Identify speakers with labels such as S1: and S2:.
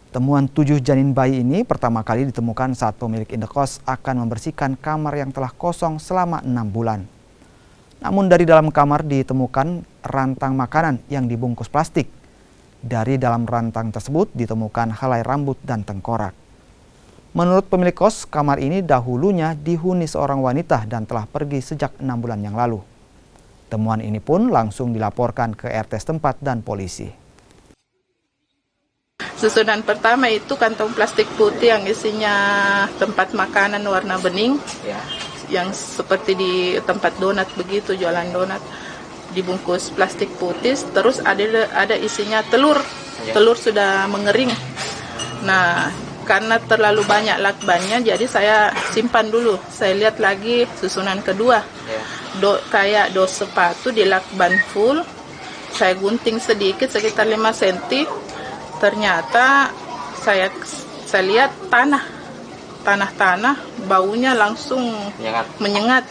S1: Temuan 7 janin bayi ini pertama kali ditemukan saat pemilik indekos akan membersihkan kamar yang telah kosong selama 6 bulan. Namun dari dalam kamar ditemukan rantang makanan yang dibungkus plastik. Dari dalam rantang tersebut ditemukan helai rambut dan tengkorak. Menurut pemilik kos, kamar ini dahulunya dihuni seorang wanita dan telah pergi sejak 6 bulan yang lalu. Temuan ini pun langsung dilaporkan ke RT setempat dan polisi.
S2: Susunan pertama itu kantong plastik putih yang isinya tempat makanan warna bening, yang seperti di tempat donat begitu, jualan donat, dibungkus plastik putih. Terus ada isinya telur sudah mengering. Nah, karena terlalu banyak lakbannya, jadi saya simpan dulu. Saya lihat lagi susunan kedua, kayak dos sepatu di lakban full. Saya gunting sedikit sekitar 5 cm. Ternyata saya lihat tanah baunya langsung menyengat.